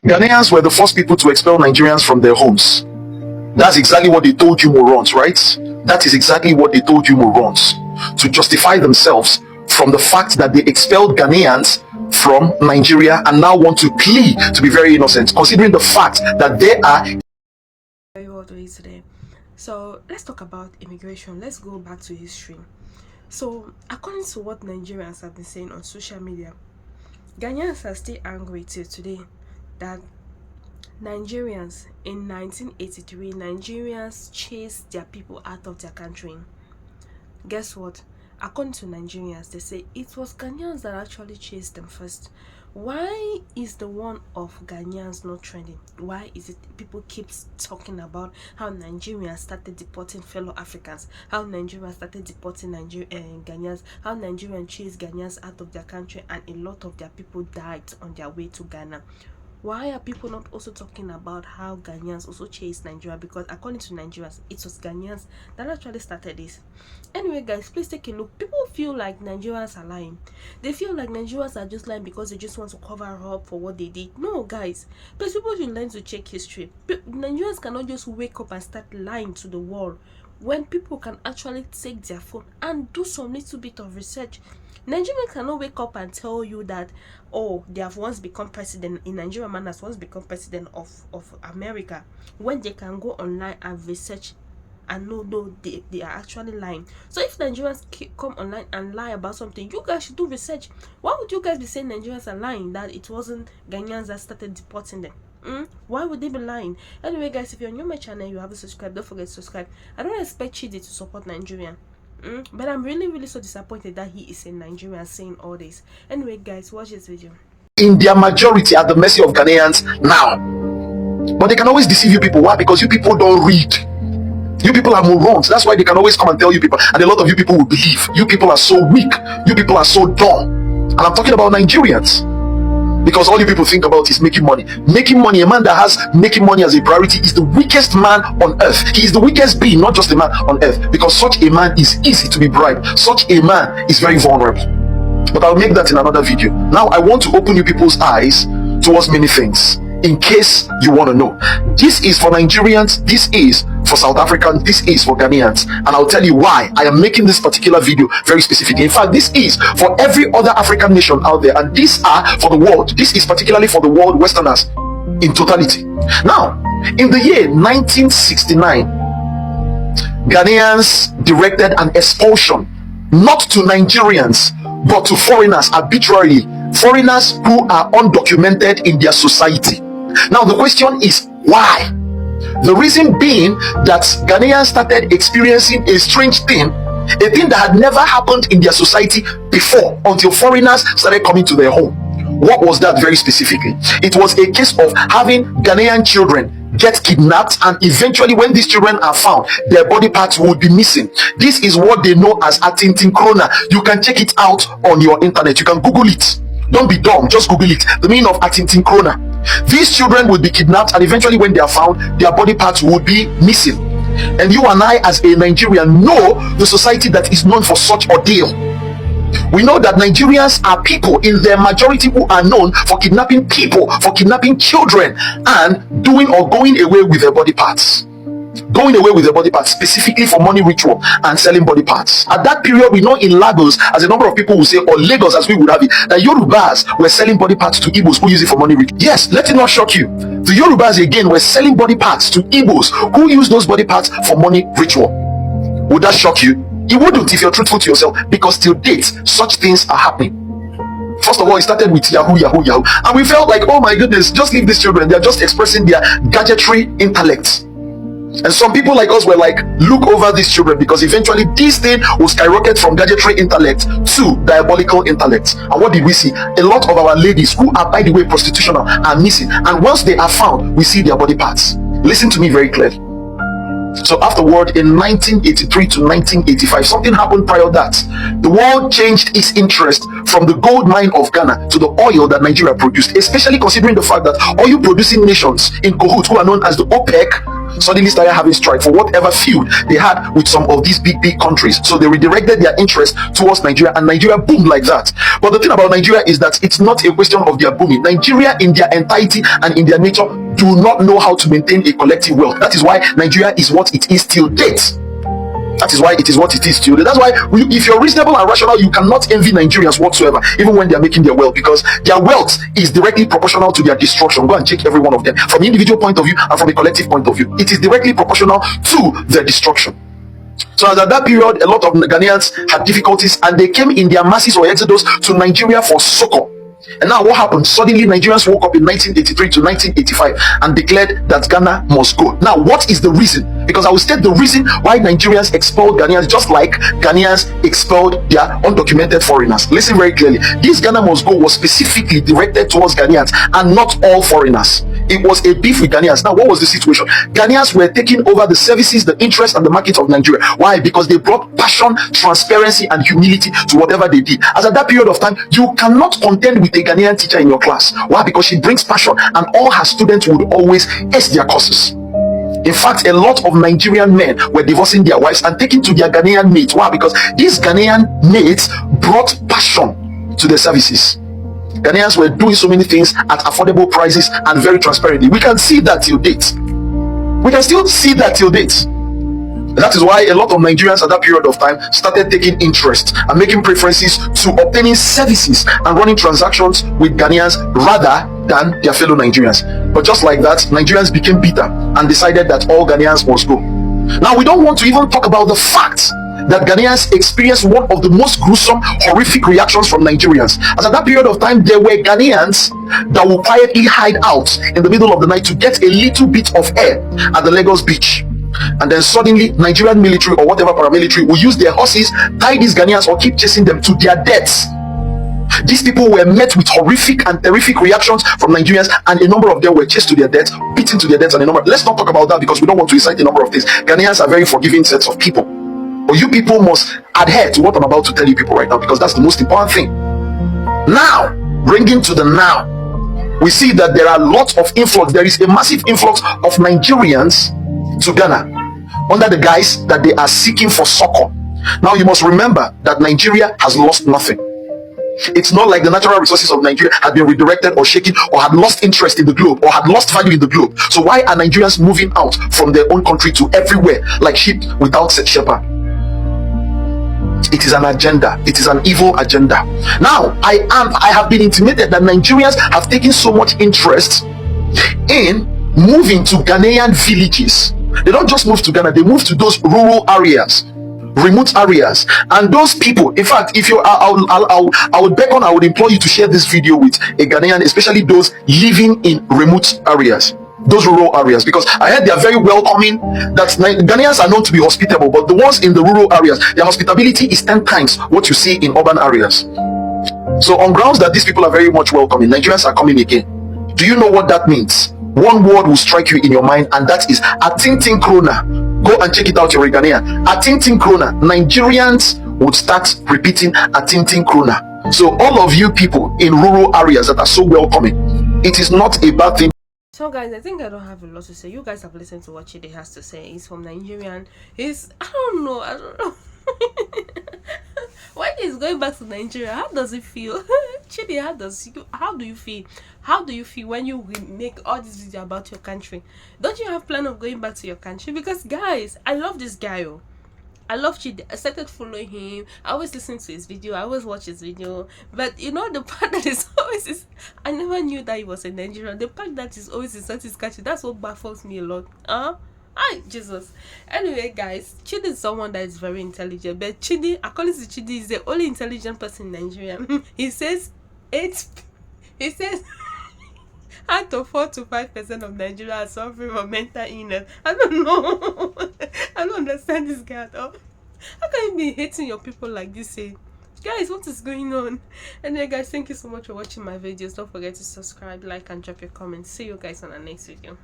Ghanaians were the first people to expel Nigerians from their homes. That's exactly what they told you morons, right? That is exactly what they told you morons, to justify themselves from the fact that they expelled Ghanaians from Nigeria and now want to plea to be very innocent, considering the fact that they are Very well today. So let's talk about immigration. Let's go back to history. So according to what Nigerians have been saying on social media, Ghanaians are still angry till today that Nigerians in 1983, Nigerians chased their people out of their country. Guess what? According to Nigerians, they say it was Ghanaians that actually chased them first. Why is the one of Ghanaians not trending? Why is it people keep talking about how Nigerians started deporting fellow Africans, how Nigerians started deporting Ghanaians, how Nigerians chased Ghanaians out of their country and a lot of their people died on their way to Ghana? Why are people not also talking about how Ghanaians also chased Nigeria? Because according to Nigerians, it was Ghanaians that actually started this. Anyway, guys, please take a look. People feel like Nigerians are lying. They feel like Nigerians are just lying because they just want to cover up for what they did. No, guys. Please, people should learn to check history. Nigerians cannot just wake up and start lying to the world when people can actually take their phone and do some little bit of research. Nigerians cannot wake up and tell you that, oh, they have once become president in Nigeria, man has once become president of America, when they can go online and research and no, they are actually lying. So if Nigerians come online and lie about something, you guys should do research. Why would you guys be saying Nigerians are lying, that it wasn't Ghanaians that started deporting them? Why would they be lying? Anyway, guys, if you're new to my channel, you haven't subscribed, don't forget to subscribe. I don't expect Chidi to support Nigeria. But I'm really so disappointed that he is in Nigeria saying all this. Anyway, guys, watch this video. in their majority at the mercy of Ghanaians now. But they can always deceive you people. Why? Because you people don't read. You people are morons. That's why they can always come and tell you people, and a lot of you people will believe. You people are so weak. You people are so dumb. And I'm talking about Nigerians. Because all you people think about is making money. Making money, a man that has making money as a priority is the weakest man on earth. He is the weakest being, not just a man on earth. Because such a man is easy to be bribed. Such a man is very vulnerable. But I'll make that in another video. Now I want to open you people's eyes towards many things, in case you want to know. This is for Nigerians, this is for South Africans, this is for Ghanaians, and I'll tell you why I am making this particular video very specific. In fact, this is for every other African nation out there, and these are for the world. This is particularly for the world Westerners in totality. Now, in the year 1969, Ghanaians directed an expulsion, not to Nigerians, but to foreigners arbitrarily, foreigners who are undocumented in their society. Now the question is, why? The reason being that Ghanaians started experiencing a strange thing, a thing that had never happened in their society before, until foreigners started coming to their home. What was that very specifically? It was a case of having Ghanaian children get kidnapped, and eventually when these children are found, their body parts would be missing. This is what they know as Atintin Krona. You can check it out on your internet. You can Google it. Don't be dumb, just Google it. The meaning of Atintin Krona. These children would be kidnapped, and eventually when they are found, their body parts would be missing. And you and I as a Nigerian know the society that is known for such ordeal. We know that Nigerians are people in their majority who are known for kidnapping people, for kidnapping children, and doing or going away with their body parts. Going away with their body parts, specifically for money ritual and selling body parts. At that period, we know in Lagos, as a number of people will say, or Lagos as we would have it, that Yorubas were selling body parts to Igbos who use it for money ritual. Yes, let it not shock you. The Yorubas again were selling body parts to Igbos who use those body parts for money ritual. Would that shock you? It wouldn't if you're truthful to yourself, because till date, such things are happening. First of all, it started with Yahoo, and we felt like, oh my goodness, just leave these children, they're just expressing their gadgetry intellect. And some people like us were like, look over these children, because eventually this thing will skyrocket from gadgetry intellect to diabolical intellect. And what did we see? A lot of our ladies who are, by the way, prostitutional are missing, and once they are found, we see their body parts. Listen to me very clearly. So afterward, in 1983 to 1985, something happened prior to that. The world changed its interest from the gold mine of Ghana to the oil that Nigeria produced, especially considering the fact that oil producing nations in cahoots, who are known as the OPEC, suddenly started having strife for whatever feud they had with some of these big countries. So they redirected their interest towards Nigeria, and Nigeria boomed like that. But the thing about Nigeria is that it's not a question of their booming. Nigeria in their entirety and in their nature do not know how to maintain a collective wealth. That is why Nigeria is what it is till date. That is why it is what it is today. That's why if you're reasonable and rational, you cannot envy Nigerians whatsoever, even when they're making their wealth, because their wealth is directly proportional to their destruction. Go and check every one of them from an individual point of view and from a collective point of view. It is directly proportional to their destruction. So as at that period, a lot of Ghanaians had difficulties, and they came in their masses or exodus to Nigeria for succor. And now what happened? Suddenly Nigerians woke up in 1983 to 1985 and declared that Ghana must go. Now what is the reason? Because I will state the reason why Nigerians expelled Ghanaians, just like Ghanaians expelled their undocumented foreigners. Listen very clearly. This Ghana must go was specifically directed towards Ghanaians and not all foreigners. It was a beef with Ghanaians. Now what was the situation? Ghanaians were taking over the services, the interest and the market of Nigeria. Why? Because they brought passion, transparency and humility to whatever they did. As at that period of time, you cannot contend with a Ghanaian teacher in your class. Why? Because she brings passion, and all her students would always ace their courses. In fact, a lot of Nigerian men were divorcing their wives and taking to their Ghanaian mates. Why? Because these Ghanaian mates brought passion to the services. Ghanaians were doing so many things at affordable prices and very transparently. We can see that till date. We can still see that till date. That is why a lot of Nigerians at that period of time started taking interest and making preferences to obtaining services and running transactions with Ghanaians rather than their fellow Nigerians. But just like that, Nigerians became bitter and decided that all Ghanaians must go. Now we don't want to even talk about the fact that Ghanaians experienced one of the most gruesome, horrific reactions from Nigerians. As at that period of time, there were Ghanaians that would quietly hide out in the middle of the night to get a little bit of air at the Lagos beach. And then suddenly, Nigerian military or whatever paramilitary will use their horses, tie these Ghanaians or keep chasing them to their deaths. These people were met with horrific and terrific reactions from Nigerians, and a number of them were chased to their deaths, beaten to their deaths, and a number. Let's not talk about that because we don't want to incite a number of things. Ghanaians are very forgiving sets of people. But you people must adhere to what I'm about to tell you people right now, because that's the most important thing. Now, bringing to the now, we see that there are lots of influx. There is a massive influx of Nigerians to Ghana under the guise that they are seeking for succor. Now you must remember that Nigeria has lost nothing. It's not like the natural resources of Nigeria had been redirected or shaken or had lost interest in the globe or had lost value in the globe. So why are Nigerians moving out from their own country to everywhere like sheep without shepherd? It is an agenda. It is an evil agenda. Now I have been intimated that Nigerians have taken so much interest in moving to Ghanaian villages. They don't just move to Ghana, they move to those rural areas, remote areas. And those people, in fact, if you I would implore you to share this video with a Ghanaian, especially those living in remote areas, those rural areas, because I heard they are very welcoming. That Ghanaians are known to be hospitable, but the ones in the rural areas, their hospitality is 10 times what you see in urban areas. So on grounds that these people are very much welcoming, Nigerians are coming again. Do you know what that means? One word will strike you in your mind, and that is Atintin Krona. Go and check it out, your Ghanaian. Atintin Krona. Nigerians would start repeating Atintin Krona. So all of you people in rural areas that are so welcoming, it is not a bad thing. So guys, I think I don't have a lot to say. You guys have listened to what Chidi has to say. He's from Nigerian. I don't know. When he's going back to Nigeria, how does it feel? Chidi, how do you feel? How do you feel when you make all this video about your country? Don't you have plan of going back to your country? Because guys, I love this guy. Oh. I love Chidi. I started following him. I always listen to his video. I always watch his video. But you know, the part that is always is, I never knew that he was in Nigeria. The part that is always in his country, that's what baffles me a lot. Hi, Jesus. Anyway, guys, Chidi is someone that is very intelligent. But Chidi, according to Chidi, is the only intelligent person in Nigeria. He says out of 4 to 5% of Nigeria are suffering from mental illness. I don't know. I don't understand this guy at all. How can you be hating your people like this? Guys, what is going on? Anyway, guys, thank you so much for watching my videos. Don't forget to subscribe, like, and drop your comments. See you guys on the next video.